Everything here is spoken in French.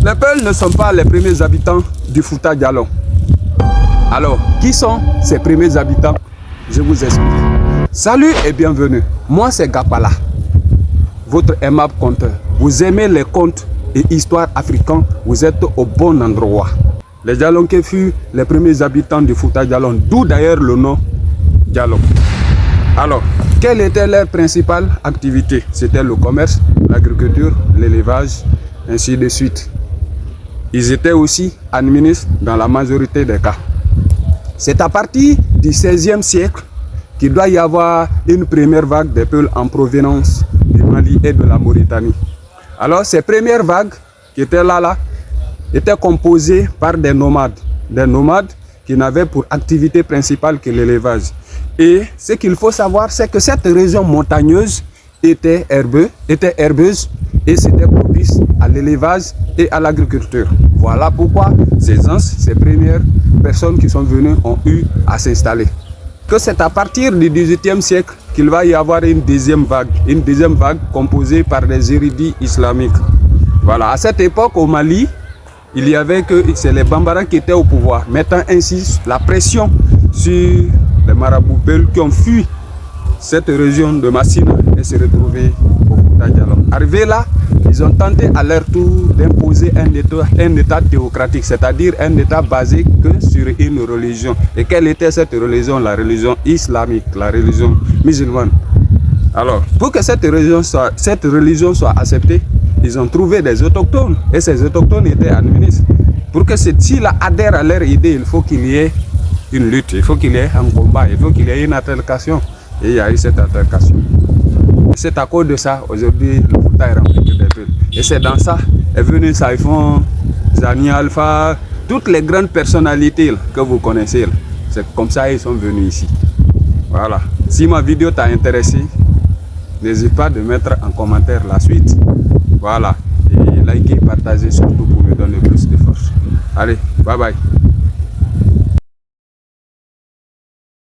Les Peuls ne sont pas les premiers habitants du Fouta Djallon. Alors, qui sont ces premiers habitants? Je vous explique. Salut et bienvenue. Moi, c'est Gapala, votre aimable conteur. Vous aimez les contes et histoires africains, vous êtes au bon endroit. Les Djalonké furent les premiers habitants du Fouta Djallon, d'où d'ailleurs le nom Djallon. Alors, quelle était leur principale activité? C'était le commerce, l'agriculture, l'élevage, ainsi de suite. Ils étaient aussi administres dans la majorité des cas. C'est à partir du XVIe siècle qu'il doit y avoir une première vague des peuples en provenance du Mali et de la Mauritanie. Alors, ces premières vagues qui étaient là, étaient composées par des nomades qui n'avaient pour activité principale que l'élevage. Et ce qu'il faut savoir, c'est que cette région montagneuse était herbeuse et c'était propice à l'élevage et à l'agriculture. Voilà pourquoi ces premières personnes qui sont venues ont eu à s'installer. Que c'est à partir du XVIIIe siècle qu'il va y avoir une deuxième vague composée par des érudits islamiques. Voilà, à cette époque au Mali, il y avait que c'est les Bambara qui étaient au pouvoir, mettant ainsi la pression sur les marabouts Peuls qui ont fui cette région de Massina et se retrouvé au Fouta Djallon. Arrivés là, ils ont tenté à leur tour d'imposer un état théocratique, c'est-à-dire un état basé que sur une religion. Et quelle était cette religion? La religion islamique, la religion musulmane. Alors, pour que cette religion soit acceptée, ils ont trouvé des autochtones et ces autochtones étaient administres. Pour que ceux-là adhèrent à leur idée, il faut qu'il y ait une lutte, il faut qu'il y ait un combat, il faut qu'il y ait une altercation. Et il y a eu cette altercation. Et c'est à cause de ça, aujourd'hui, le Fouta est rempli de peuples. Et c'est dans ça, est venu Saïfon, Zani Alpha, toutes les grandes personnalités que vous connaissez. C'est comme ça qu'ils sont venus ici. Voilà. Si ma vidéo t'a intéressé, n'hésite pas de mettre en commentaire la suite. Voilà. Et likez, partagez surtout pour me donner plus de force. Allez, bye bye.